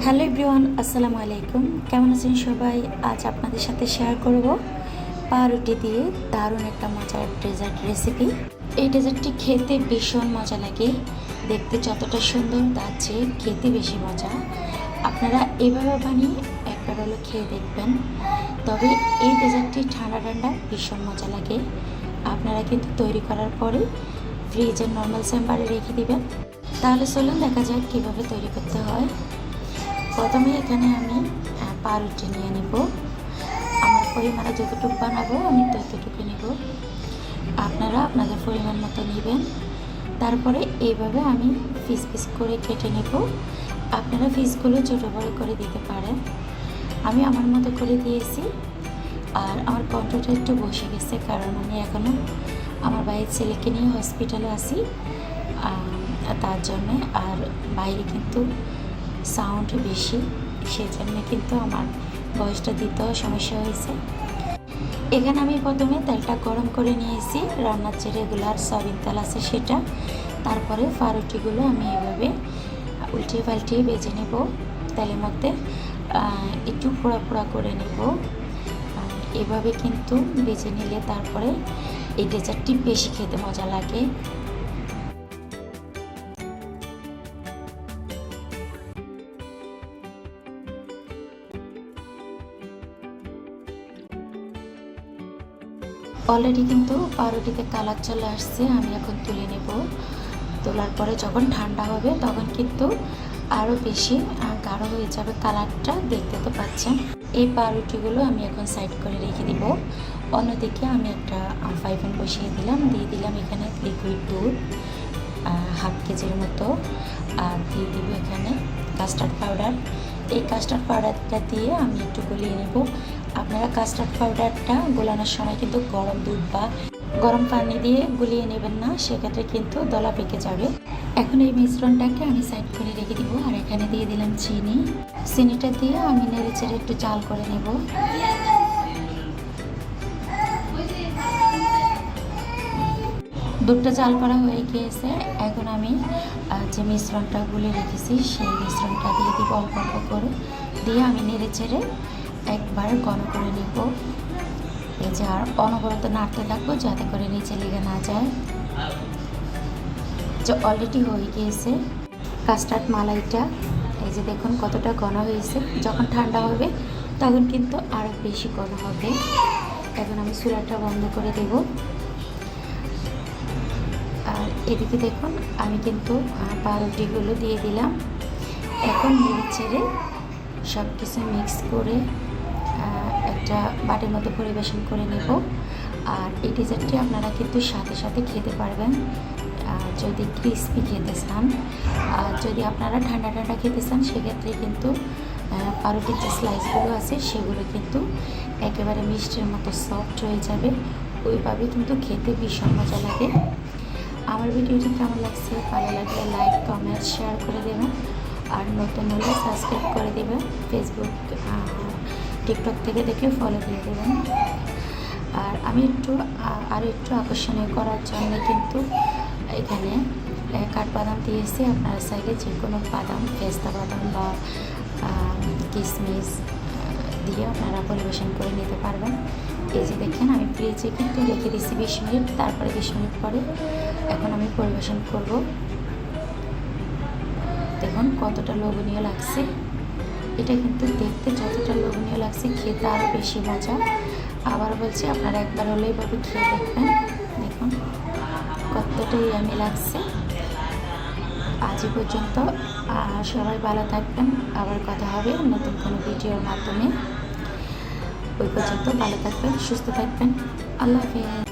Hello everyone, আসসালামু আলাইকুম। কেমন আছেন সবাই? আজ আপনাদের সাথে শেয়ার করব পাউরুটি দিয়ে দারুণ একটা মজার ডেজার্ট রেসিপি। এই ডেজার্টটি খেতে ভীষণ মজা লাগে, দেখতে যতটা সুন্দর তার চেয়ে খেতে বেশি মজা। আপনারা এভাবে বানিয়ে একবার হলো খেয়ে দেখবেন, তবে এই ডেজার্টটি ঠান্ডা ঠান্ডা ভীষণ মজা লাগে। আপনারা কিন্তু তৈরি করার পরে ফ্রিজের নর্মাল চেম্বারে রেখে দিবেন। তাহলে চলুন দেখা যাক কীভাবে তৈরি করতে হয়। প্রথমে এখানে আমি পাউরুটি নিয়ে নেব। আমার পরিমাণে যতটুকু বানাবো আমি ততটুকু নেব, আপনারা আপনাদের পরিমাণ মতো নেবেন। তারপরে এইভাবে আমি পিস পিস করে কেটে নেব। আপনারা পিসগুলো ছোটো বড়ো করে দিতে পারেন, আমি আমার মতো করে দিয়েছি। আর আমার কণ্ঠটা একটু বসে গেছে, কারণ আমি এখনও আমার ভাইয়ের ছেলেকে নিয়ে হসপিটালে আছি, তার জন্যে। আর বাইরে কিন্তু সাউন্ড বেশি, সেই জন্য কিন্তু আমার ভয়েসটা দিতেও সমস্যা হয়েছে। এখানে আমি প্রথমে তেলটা গরম করে নিয়েছি, রান্নার যে রেগুলার সয়াবিন তেল আছে সেটা। তারপরে পাউরুটিগুলো আমি এভাবে উল্টিয়ে পাল্টিয়ে ভেজে নেব তেলের মধ্যে, একটু পোড়া পোড়া করে নেব। এভাবে কিন্তু ভেজে নিলে তারপরে এই ডেজার্টটি বেশি খেতে মজা লাগে। অলরেডি কিন্তু পাউরুটিতে কালার চলে আসছে, আমি এখন তুলে নেব। তোলার পরে যখন ঠান্ডা হবে তখন কিন্তু আরও বেশি গাঢ় হয়ে যাবে কালারটা, দেখতে তো পাচ্ছেন। এই পাউরুটিগুলো আমি এখন সাইড করে রেখে দিব। অন্যদিকে আমি একটা ফ্রাই প্যান বসিয়ে দিলাম, দিয়ে দিলাম এখানে লিকুইড দুধ হাফ কেজির মতো, আর দিয়ে দিব এখানে কাস্টার্ড পাউডার। এই কাস্টার্ড পাউডারটা দিয়ে আমি একটু গলিয়ে নেব। আপনারা কাস্টার্ড পাউডারটা গোলানোর সময় কিন্তু গরম দুধ বা গরম পানি দিয়ে গুলিয়ে নেবেন না, সেক্ষেত্রে কিন্তু দলা পেকে যাবে। এখন এই মিশ্রণটাকে আমি সাইড করে রেখে দিব। আর এখানে দিয়ে দিলাম চিনিটা দিয়ে আমি নেড়ে চেড়ে একটু জাল করে নেব। দুধটা জাল করা হয়ে গিয়েছে। এখন আমি যে মিশ্রণটা গুলে রেখেছি সেই মিশ্রণটা দিয়ে দিব অল্প অল্প করে, দিয়ে আমি নেড়ে চেড়ে একবার ঘন করে নেব। এই যে আর অনবরত নাড়তে থাকবো যাতে করে নিচে লেগে না যায়। যে অলরেডি হয়ে গিয়েছে কাস্টার্ড মালাইটা, এই যে দেখুন কতটা ঘন হয়েছে। যখন ঠান্ডা হবে তখন কিন্তু আরও বেশি ঘন হবে। এখন আমি চুলাটা বন্ধ করে দেব। আর এদিকে দেখুন আমি কিন্তু পাউরুটিগুলো দিয়ে দিলাম। এখন নেড়ে চেড়ে সব কিছু মিক্স করে একটা বাটির মতো পরিবেশন করে নেব। আর এই ডেজার্টটি আপনারা কিন্তু সাথে সাথে খেতে পারবেন যদি ক্রিসপি খেতে চান। আর যদি আপনারা ঠান্ডা ঠান্ডা খেতে চান সেক্ষেত্রে কিন্তু পাউরুটির যে স্লাইসগুলো আছে সেগুলো কিন্তু একেবারে মিষ্টির মতো সফট হয়ে যাবে। ওইভাবে কিন্তু খেতে ভীষণ মজা লাগে। আমার ভিডিওটি কেমন লাগছে? ভালো লাগলে লাইক কমেন্ট শেয়ার করে দেবেন, আর নতুন হলে সাবস্ক্রাইব করে দেবেন। ফেসবুক টিকটক থেকে দেখে ফলো দিয়ে দেবেন। আর আমি আরও একটু আকর্ষণীয় করার জন্য কিন্তু এখানে কাঠবাদাম দিয়েছি। আপনারা চাইলে যে কোনো বাদাম, পেস্তা বাদাম বা কিশমিশ দিয়ে আপনারা পরিবেশন করে নিতে পারবেন। এই যে দেখেন আমি ফ্রিজে কিন্তু রেখে দিয়েছি 20 মিনিট, তারপরে 20 মিনিট পরে এখন আমি পরিবেশন করব। দেখুন কতটা লোভনীয় লাগছে। এটা কিন্তু দেখতে যতটা লোভনীয় লাগছে খেতে আরও বেশি মজা। আবার বলছি আপনারা একবার হলে এইভাবে খেয়ে দেখবেন। দেখুন কতটাই আমি লাগছে। আজ পর্যন্ত সবাই ভালো থাকবেন, আবার কথা হবে নতুন কোনো ভিডিওর মাধ্যমে। ওই পর্যন্ত ভালো থাকবেন, সুস্থ থাকবেন। আল্লাহ হাফেজ।